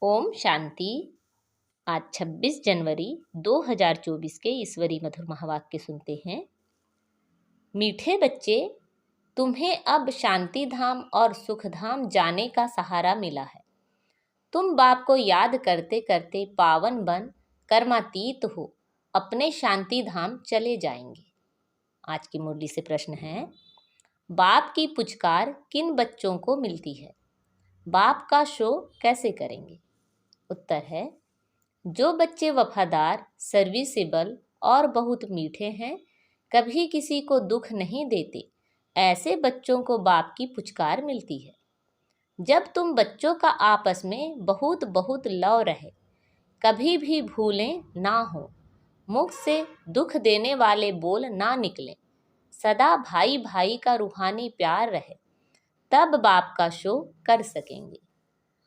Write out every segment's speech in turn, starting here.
ओम शांति। आज 26 जनवरी 2024 के ईश्वरी मधुर महावाक्य सुनते हैं। मीठे बच्चे, तुम्हें अब शांति धाम और सुख धाम जाने का सहारा मिला है। तुम बाप को याद करते करते पावन बन कर्मातीत हो अपने शांति धाम चले जाएंगे। आज की मुरली से प्रश्न है, बाप की पुचकार किन बच्चों को मिलती है? बाप का शो कैसे करेंगे? उत्तर है, जो बच्चे वफादार, सर्विसेबल और बहुत मीठे हैं, कभी किसी को दुख नहीं देते, ऐसे बच्चों को बाप की पुचकार मिलती है। जब तुम बच्चों का आपस में बहुत बहुत लव रहे, कभी भी भूलें ना हो, मुख से दुख देने वाले बोल ना निकलें, सदा भाई भाई का रूहानी प्यार रहे, तब बाप का शो कर सकेंगे।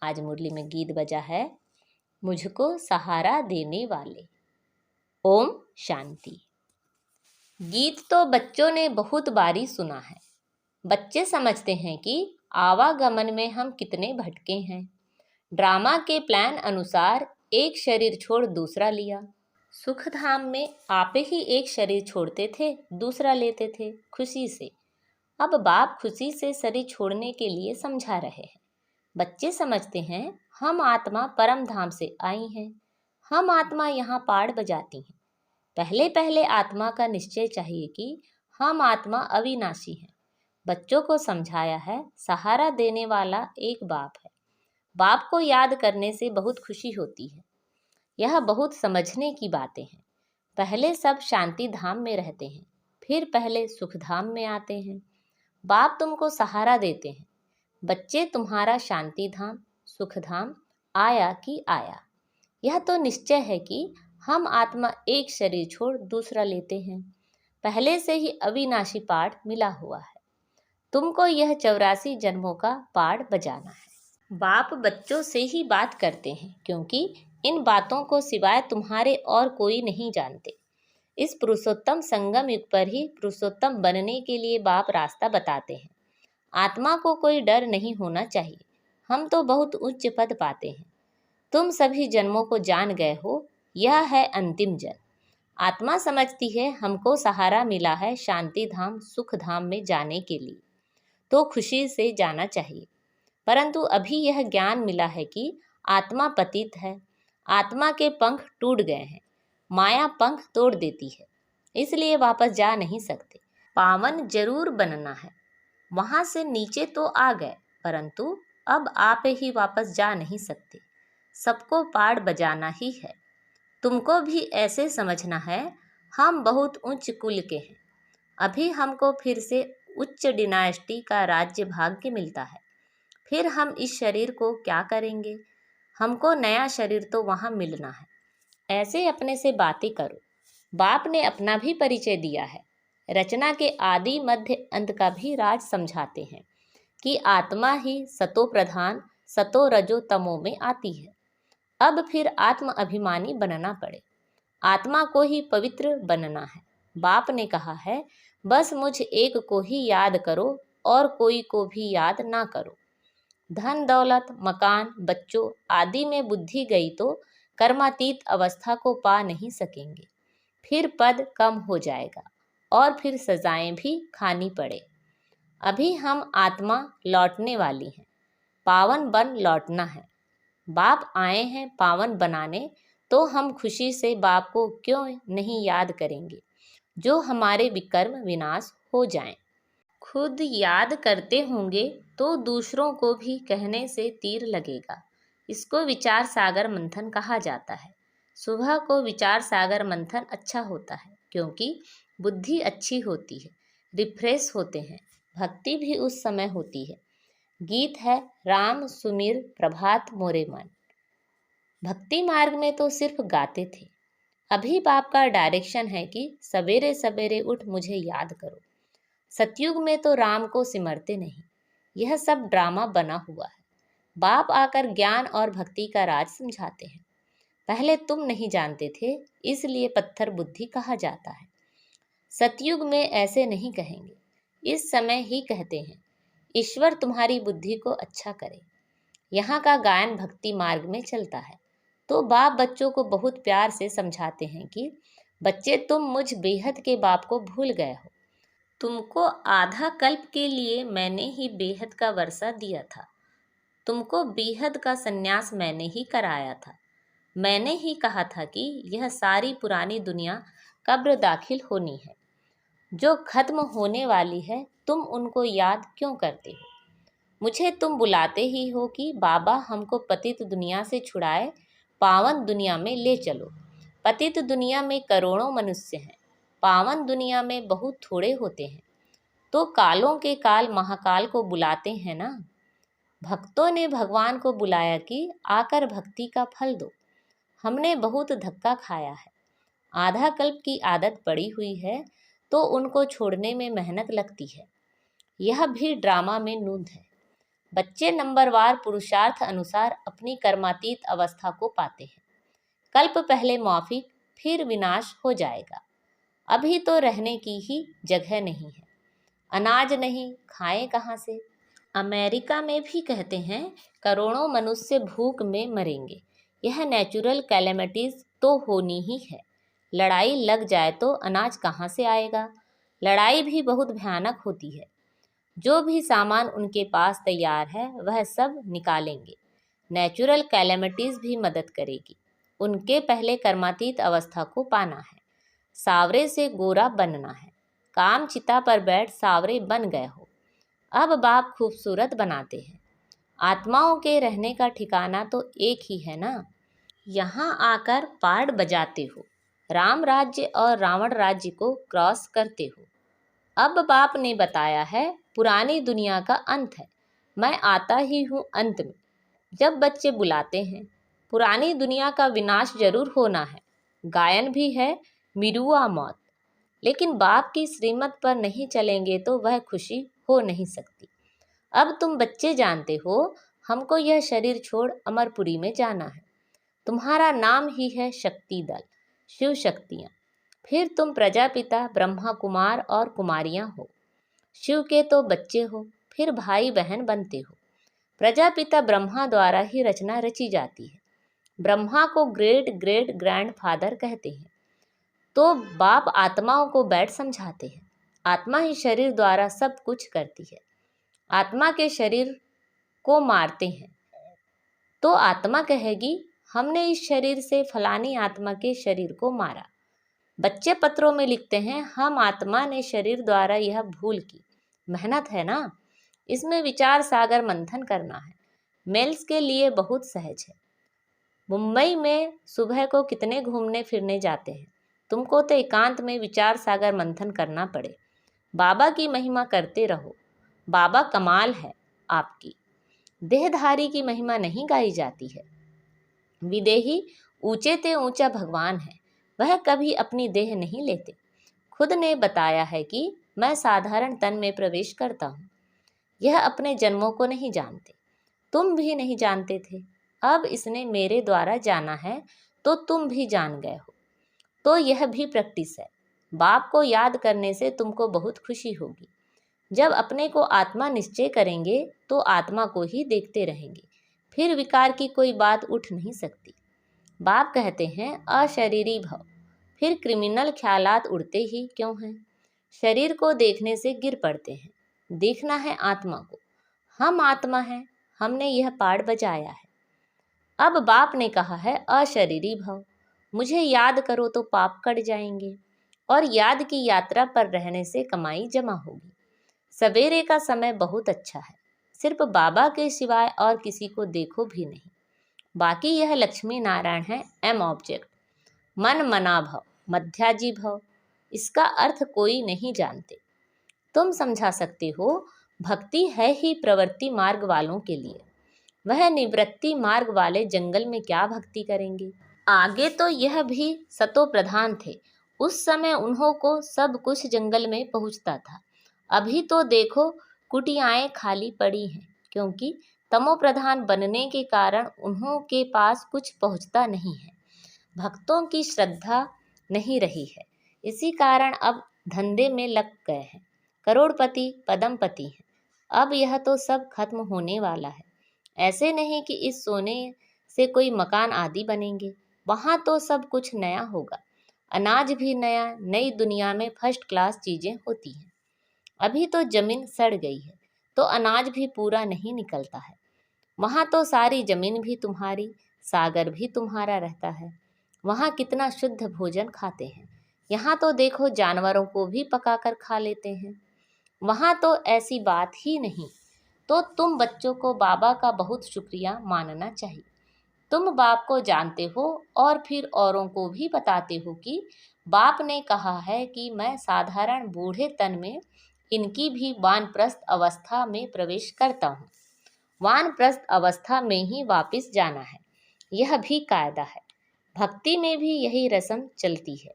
आज मुरली में गीत बजा है, मुझको सहारा देने वाले। ओम शांति। गीत तो बच्चों ने बहुत बारी सुना है। बच्चे समझते हैं कि आवागमन में हम कितने भटके हैं। ड्रामा के प्लान अनुसार एक शरीर छोड़ दूसरा लिया। सुख धाम में आप ही एक शरीर छोड़ते थे, दूसरा लेते थे खुशी से। अब बाप खुशी से शरीर छोड़ने के लिए समझा रहे हैं। बच्चे समझते हैं हम आत्मा परम धाम से आई हैं, हम आत्मा यहाँ पाड़ बजाती हैं। पहले पहले आत्मा का निश्चय चाहिए कि हम आत्मा अविनाशी हैं। बच्चों को समझाया है, सहारा देने वाला एक बाप है। बाप को याद करने से बहुत खुशी होती है। यह बहुत समझने की बातें हैं। पहले सब शांति धाम में रहते हैं, फिर पहले सुख धाम में आते हैं। बाप तुमको सहारा देते हैं। बच्चे, तुम्हारा शांति धाम सुख धाम आया कि आया। यह तो निश्चय है कि हम आत्मा एक शरीर छोड़ दूसरा लेते हैं। पहले से ही अविनाशी पाठ मिला हुआ है। तुमको यह 84 जन्मों का पाठ बजाना है। बाप बच्चों से ही बात करते हैं, क्योंकि इन बातों को सिवाय तुम्हारे और कोई नहीं जानते। इस पुरुषोत्तम संगम युग पर ही पुरुषोत्तम बनने के लिए बाप रास्ता बताते हैं। आत्मा को कोई डर नहीं होना चाहिए। हम तो बहुत उच्च पद पाते हैं। तुम सभी जन्मों को जान गए हो, यह है अंतिम जन्म। आत्मा समझती है हमको सहारा मिला है शांति धाम सुख धाम में जाने के लिए, तो खुशी से जाना चाहिए। परंतु अभी यह ज्ञान मिला है कि आत्मा पतित है, आत्मा के पंख टूट गए हैं, माया पंख तोड़ देती है, इसलिए वापस जा नहीं सकते। पावन जरूर बनना है। वहाँ से नीचे तो आ गए, परंतु अब आप ही वापस जा नहीं सकते। सबको पाड़ बजाना ही है। तुमको भी ऐसे समझना है, हम बहुत उच्च कुल के हैं। अभी हमको फिर से उच्च डिनास्टी का राज्य भाग्य मिलता है। फिर हम इस शरीर को क्या करेंगे? हमको नया शरीर तो वहाँ मिलना है। ऐसे अपने से बातें करो। बाप ने अपना भी परिचय दिया है। रचना के आदि मध्य अंत का भी राज समझाते हैं कि आत्मा ही सतो प्रधान सतो रजो तमो में आती है। अब फिर आत्म अभिमानी बनना पड़े। आत्मा को ही पवित्र बनना है। बाप ने कहा है, बस मुझ एक को ही याद करो और कोई को भी याद ना करो। धन दौलत मकान बच्चों आदि में बुद्धि गई तो कर्मातीत अवस्था को पा नहीं सकेंगे। फिर पद कम हो जाएगा और फिर सजाएं भी खानी पड़े। अभी हम आत्मा लौटने वाली हैं, पावन बन लौटना है। बाप आए हैं पावन बनाने, तो हम खुशी से बाप को क्यों नहीं याद करेंगे, जो हमारे विकर्म विनाश हो जाएं। खुद याद करते होंगे तो दूसरों को भी कहने से तीर लगेगा। इसको विचार सागर मंथन कहा जाता है। सुबह को विचार सागर मंथन अच्छा होता है, क्योंकि बुद्धि अच्छी होती है, रिफ्रेश होते हैं, भक्ति भी उस समय होती है। गीत है, राम सुमिर प्रभात मोरे मन। भक्ति मार्ग में तो सिर्फ गाते थे। अभी बाप का डायरेक्शन है कि सवेरे सवेरे उठ मुझे याद करो। सतयुग में तो राम को सिमरते नहीं। यह सब ड्रामा बना हुआ है। बाप आकर ज्ञान और भक्ति का राज समझाते हैं। पहले तुम नहीं जानते थे, इसलिए पत्थर बुद्धि कहा जाता है। सतयुग में ऐसे नहीं कहेंगे, इस समय ही कहते हैं, ईश्वर तुम्हारी बुद्धि को अच्छा करे। यहाँ का गायन भक्ति मार्ग में चलता है। तो बाप बच्चों को बहुत प्यार से समझाते हैं कि बच्चे, तुम मुझ बेहद के बाप को भूल गए हो। तुमको आधा कल्प के लिए मैंने ही बेहद का वर्षा दिया था। तुमको बेहद का संन्यास मैंने ही कराया था। मैंने ही कहा था कि यह सारी पुरानी दुनिया कब्र दाखिल होनी है, जो खत्म होने वाली है। तुम उनको याद क्यों करते हो? मुझे तुम बुलाते ही हो कि बाबा हमको पतित दुनिया से छुड़ाए पावन दुनिया में ले चलो। पतित दुनिया में करोड़ों मनुष्य हैं, पावन दुनिया में बहुत थोड़े होते हैं। तो कालों के काल महाकाल को बुलाते हैं ना। भक्तों ने भगवान को बुलाया कि आकर भक्ति का फल दो। हमने बहुत धक्का खाया है, आधा कल्प की आदत पड़ी हुई है, तो उनको छोड़ने में मेहनत लगती है। यह भी ड्रामा में नूंद है। बच्चे नंबरवार पुरुषार्थ अनुसार अपनी कर्मातीत अवस्था को पाते हैं। कल्प पहले मौफिक, फिर विनाश हो जाएगा। अभी तो रहने की ही जगह नहीं है। अनाज नहीं, खाएं कहाँ से? अमेरिका में भी कहते हैं करोड़ों मनुष्य भूख में मरेंगे। यह नेचुरल कैलेमिटीज तो होनी ही है। लड़ाई लग जाए तो अनाज कहाँ से आएगा? लड़ाई भी बहुत भयानक होती है। जो भी सामान उनके पास तैयार है वह सब निकालेंगे। नेचुरल कैलेमिटीज भी मदद करेगी। उनके पहले कर्मातीत अवस्था को पाना है, सावरे से गोरा बनना है। काम चिता पर बैठ सावरे बन गए हो। अब बाप खूबसूरत बनाते हैं। आत्माओं के रहने का ठिकाना तो एक ही है ना। यहाँ आकर पार्ट बजाते हो, राम राज्य और रावण राज्य को क्रॉस करते हो। अब बाप ने बताया है पुरानी दुनिया का अंत है, मैं आता ही हूँ अंत में। जब बच्चे बुलाते हैं पुरानी दुनिया का विनाश जरूर होना है, गायन भी है मिरुआ मौत। लेकिन बाप की श्रीमत पर नहीं चलेंगे तो वह खुशी हो नहीं सकती। अब तुम बच्चे जानते हो हमको यह शरीर छोड़ अमरपुरी में जाना है। तुम्हारा नाम ही है शक्ति दल, शिव शक्तियाँ। फिर तुम प्रजापिता ब्रह्मा कुमार और कुमारियाँ हो। शिव के तो बच्चे हो, फिर भाई बहन बनते हो। प्रजापिता ब्रह्मा द्वारा ही रचना रची जाती है। ब्रह्मा को ग्रेट ग्रेट ग्रैंड फादर कहते हैं। तो बाप आत्माओं को बैठ समझाते हैं। आत्मा ही शरीर द्वारा सब कुछ करती है। आत्मा के शरीर को मारते हैं तो आत्मा कहेगी हमने इस शरीर से फलानी आत्मा के शरीर को मारा। बच्चे पत्रों में लिखते हैं हम आत्मा ने शरीर द्वारा यह भूल की। मेहनत है ना, इसमें विचार सागर मंथन करना है। मेल्स के लिए बहुत सहज है। मुंबई में सुबह को कितने घूमने फिरने जाते हैं। तुमको तो एकांत में विचार सागर मंथन करना पड़े। बाबा की महिमा करते रहो। बाबा कमाल है आपकी। देहधारी की महिमा नहीं गाई जाती है। विदेही ऊंचे ते ऊंचा भगवान है, वह कभी अपनी देह नहीं लेते। खुद ने बताया है कि मैं साधारण तन में प्रवेश करता हूँ। यह अपने जन्मों को नहीं जानते, तुम भी नहीं जानते थे। अब इसने मेरे द्वारा जाना है तो तुम भी जान गए हो। तो यह भी प्रैक्टिस है। बाप को याद करने से तुमको बहुत खुशी होगी। जब अपने को आत्मा निश्चय करेंगे तो आत्मा को ही देखते रहेंगे, फिर विकार की कोई बात उठ नहीं सकती। बाप कहते हैं अशरीरी भव, फिर क्रिमिनल ख्यालात उड़ते ही क्यों हैं? शरीर को देखने से गिर पड़ते हैं। देखना है आत्मा को। हम आत्मा हैं, हमने यह पाठ बजाया है। अब बाप ने कहा है अशरीरी भव, मुझे याद करो तो पाप कट जाएंगे और याद की यात्रा पर रहने से कमाई जमा होगी। सवेरे का समय बहुत अच्छा है। सिर्फ बाबा के सिवाय और किसी को देखो भी नहीं। बाकी यह लक्ष्मी नारायण है एम ऑब्जेक्ट। मन मना भव, मध्याजी भव, इसका अर्थ कोई नहीं जानते। तुम समझा सकते हो भक्ति है ही प्रवृत्ति मार्ग वालों के लिए। वह निवृत्ति मार्ग वाले जंगल में क्या भक्ति करेंगे? आगे तो यह भी सतो प्रधान थे। उस समय उन्हों को सब कुछ जंगल में पहुंचता था। अभी तो देखो कुटियाएं खाली पड़ी हैं, क्योंकि तमो प्रधान बनने के कारण उन्हों के पास कुछ पहुंचता नहीं है। भक्तों की श्रद्धा नहीं रही है, इसी कारण अब धंधे में लग गए हैं। करोड़पति पदमपति हैं। अब यह तो सब खत्म होने वाला है। ऐसे नहीं कि इस सोने से कोई मकान आदि बनेंगे, वहाँ तो सब कुछ नया होगा। अनाज भी नया, नई दुनिया में फर्स्ट क्लास चीजें होती हैं। अभी तो जमीन सड़ गई है तो अनाज भी पूरा नहीं निकलता है। वहाँ तो सारी जमीन भी तुम्हारी, सागर भी तुम्हारा रहता है। वहाँ कितना शुद्ध भोजन खाते हैं। यहाँ तो देखो जानवरों को भी पकाकर खा लेते हैं। वहाँ तो ऐसी बात ही नहीं। तो तुम बच्चों को बाबा का बहुत शुक्रिया मानना चाहिए। तुम बाप को जानते हो और फिर औरों को भी बताते हो कि बाप ने कहा है कि मैं साधारण बूढ़े तन में इनकी भी वानप्रस्थ अवस्था में प्रवेश करता हूँ। वानप्रस्थ अवस्था में ही वापस जाना है, यह भी कायदा है। भक्ति में भी यही रस्म चलती है।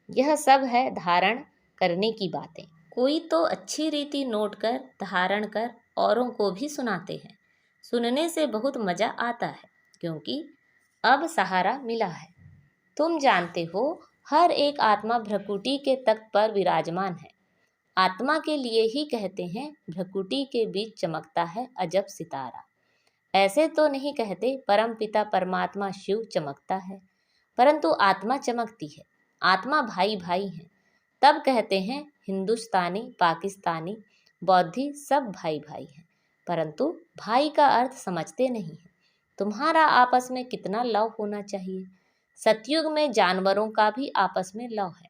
यह सब है धारण करने की बातें। कोई तो अच्छी रीति नोट कर धारण कर औरों को भी सुनाते हैं। सुनने से बहुत मजा आता है, क्योंकि अब सहारा मिला है। तुम जानते हो, हर एक आत्मा भ्रकुटी के तख्त पर विराजमान है। आत्मा के लिए ही कहते हैं भ्रकुटी के बीच चमकता है अजब सितारा। ऐसे तो नहीं कहते परम पिता परमात्मा शिव चमकता है, परंतु आत्मा चमकती है। आत्मा भाई भाई हैं। तब कहते हैं हिंदुस्तानी, पाकिस्तानी, बौद्धि सब भाई भाई हैं, परंतु भाई का अर्थ समझते नहीं हैं। तुम्हारा आपस में कितना लव होना चाहिए। सतयुग में जानवरों का भी आपस में लव है।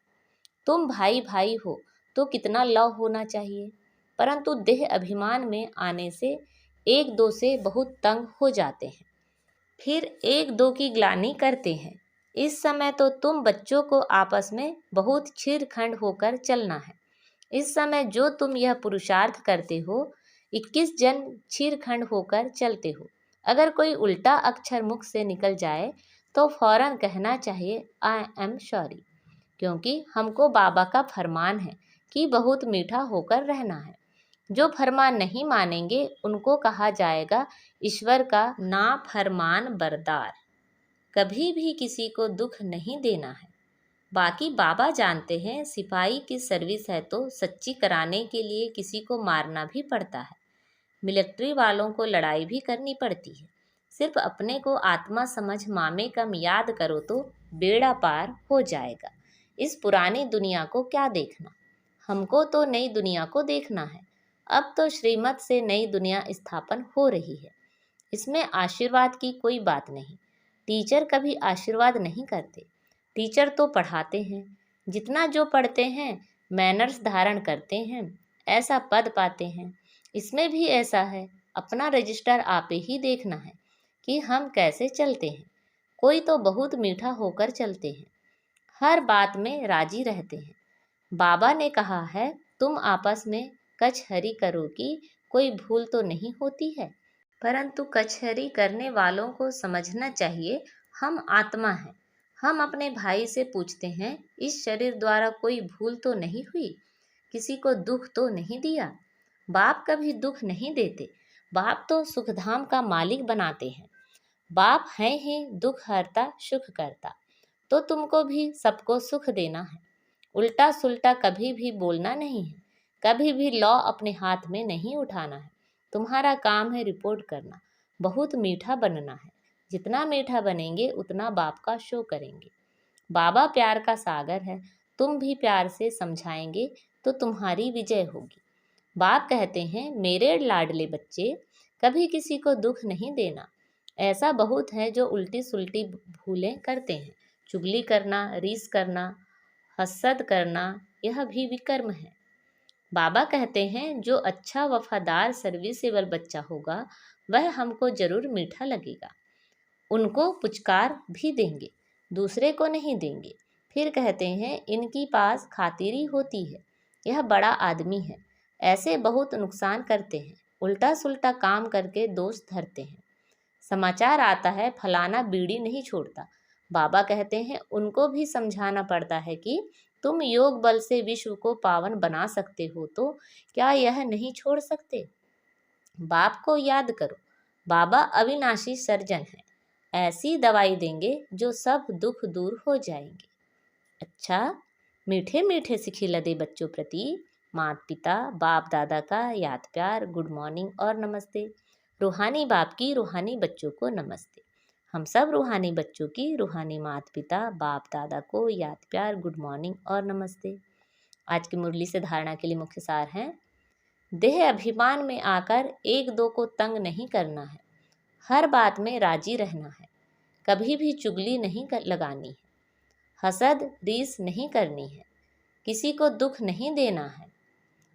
तुम भाई भाई हो तो कितना लव होना चाहिए, परंतु देह अभिमान में आने से एक दो से बहुत तंग हो जाते हैं, फिर एक दो की ग्लानि करते हैं। इस समय तो तुम बच्चों को आपस में बहुत छिरखंड होकर चलना है। इस समय जो तुम यह पुरुषार्थ करते हो, 21 जन छिरखंड होकर चलते हो। अगर कोई उल्टा अक्षर मुख से निकल जाए तो फौरन कहना चाहिए आई एम सॉरी, क्योंकि हमको बाबा का फरमान है कि बहुत मीठा होकर रहना है। जो फरमान नहीं मानेंगे उनको कहा जाएगा ईश्वर का नाफरमान बरदार। कभी भी किसी को दुख नहीं देना है। बाकी बाबा जानते हैं सिपाही की सर्विस है तो सच्ची कराने के लिए किसी को मारना भी पड़ता है। मिलिट्री वालों को लड़ाई भी करनी पड़ती है। सिर्फ अपने को आत्मा समझ मामे कम याद करो तो बेड़ा पार हो जाएगा। इस पुरानी दुनिया को क्या देखना, हमको तो नई दुनिया को देखना है। अब तो श्रीमत से नई दुनिया स्थापन हो रही है। इसमें आशीर्वाद की कोई बात नहीं। टीचर कभी आशीर्वाद नहीं करते। टीचर तो पढ़ाते हैं। जितना जो पढ़ते हैं मैनर्स धारण करते हैं, ऐसा पद पाते हैं। इसमें भी ऐसा है। अपना रजिस्टर आप ही देखना है कि हम कैसे चलते हैं। कोई तो बहुत मीठा होकर चलते हैं, हर बात में राजी रहते हैं। बाबा ने कहा है तुम आपस में कचहरी करो कि कोई भूल तो नहीं होती है, परंतु कचहरी करने वालों को समझना चाहिए हम आत्मा हैं। हम अपने भाई से पूछते हैं इस शरीर द्वारा कोई भूल तो नहीं हुई, किसी को दुख तो नहीं दिया। बाप कभी दुख नहीं देते। बाप तो सुखधाम का मालिक बनाते हैं। बाप है ही दुख हरता सुख करता। तो तुमको भी सबको सुख देना है। उल्टा सुल्टा कभी भी बोलना नहीं है। कभी भी लॉ अपने हाथ में नहीं उठाना है। तुम्हारा काम है रिपोर्ट करना, बहुत मीठा बनना है। जितना मीठा बनेंगे उतना बाप का शो करेंगे। बाबा प्यार का सागर है। तुम भी प्यार से समझाएंगे तो तुम्हारी विजय होगी। बाप कहते हैं मेरे लाडले बच्चे, कभी किसी को दुख नहीं देना। ऐसा बहुत है जो उल्टी सुल्टी भूलें करते हैं। चुगली करना, रीस करना, हसद करना, यह भी विकर्म है। बाबा कहते हैं जो अच्छा वफादार सर्विसेबल बच्चा होगा वह हमको जरूर मीठा लगेगा। उनको पुचकार भी देंगे, दूसरे को नहीं देंगे। फिर कहते हैं इनकी पास खातिरी होती है, यह बड़ा आदमी है। ऐसे बहुत नुकसान करते हैं, उल्टा सुल्टा काम करके दोस्त धरते हैं। समाचार आता है फलाना बीड़ी नहीं छोड़ता। बाबा कहते हैं उनको भी समझाना पड़ता है कि तुम योग बल से विश्व को पावन बना सकते हो तो क्या यह नहीं छोड़ सकते। बाप को याद करो, बाबा अविनाशी सर्जन है। ऐसी दवाई देंगे जो सब दुख दूर हो जाएंगे। अच्छा, मीठे मीठे से खिलदे बच्चों प्रति माता पिता बाप दादा का याद प्यार, गुड मॉर्निंग और नमस्ते। रूहानी बाप की रूहानी बच्चों को नमस्ते। हम सब रूहानी बच्चों की रूहानी माता पिता बाप दादा को याद प्यार गुड मॉर्निंग और नमस्ते। आज की मुरली से धारणा के लिए मुख्य सार हैं। देह अभिमान में आकर एक दो को तंग नहीं करना है, हर बात में राजी रहना है, कभी भी चुगली नहीं लगानी है, हसद रीस नहीं करनी है, किसी को दुख नहीं देना है,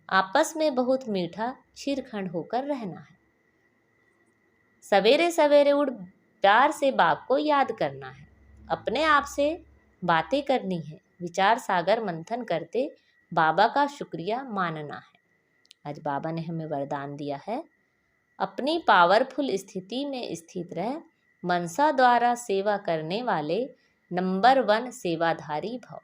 आपस में बहुत मीठा छीरखंड होकर रहना है, सवेरे सवेरे उठ प्यार से बाप को याद करना है, अपने आप से बातें करनी है, विचार सागर मंथन करते बाबा का शुक्रिया मानना है। आज बाबा ने हमें वरदान दिया है, अपनी पावरफुल स्थिति में स्थित रह मनसा द्वारा सेवा करने वाले नंबर 1 सेवाधारी भव।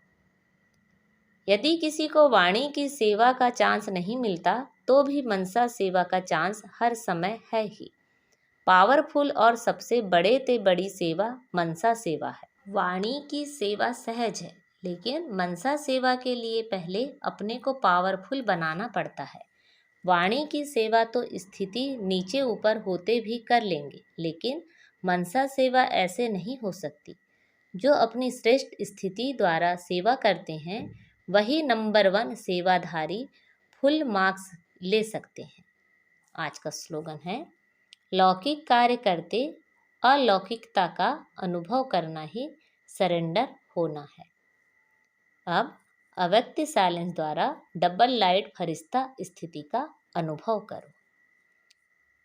यदि किसी को वाणी की सेवा का चांस नहीं मिलता तो भी मनसा सेवा का चांस हर समय है ही। पावरफुल और सबसे बड़े ते बड़ी सेवा मनसा सेवा है। वाणी की सेवा सहज है, लेकिन मनसा सेवा के लिए पहले अपने को पावरफुल बनाना पड़ता है। वाणी की सेवा तो स्थिति नीचे ऊपर होते भी कर लेंगे, लेकिन मनसा सेवा ऐसे नहीं हो सकती। जो अपनी श्रेष्ठ स्थिति द्वारा सेवा करते हैं वही नंबर 1 सेवाधारी फुल मार्क्स ले सकते हैं। आज का स्लोगन है, लौकिक कार्य करते अलौकिकता का अनुभव करना ही सरेंडर होना है। अब अव्यक्त साइलेंस द्वारा डबल लाइट फरिश्ता स्थिति का अनुभव करो।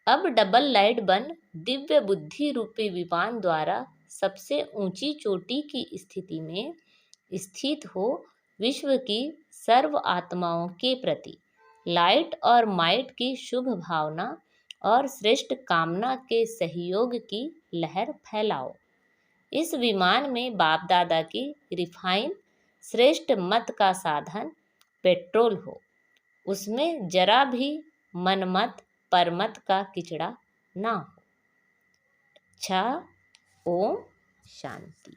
अब डबल लाइट बन दिव्य बुद्धि रूपी विमान द्वारा सबसे ऊंची चोटी की स्थिति में स्थित हो विश्व की सर्व आत्माओं के प्रति लाइट और माइट की शुभ भावना और श्रेष्ठ कामना के सहयोग की लहर फैलाओ। इस विमान में बाप दादा की रिफाइन श्रेष्ठ मत का साधन पेट्रोल हो, उसमें जरा भी मनमत परमत का किचड़ा ना हो। अच्छा, ओम शांति।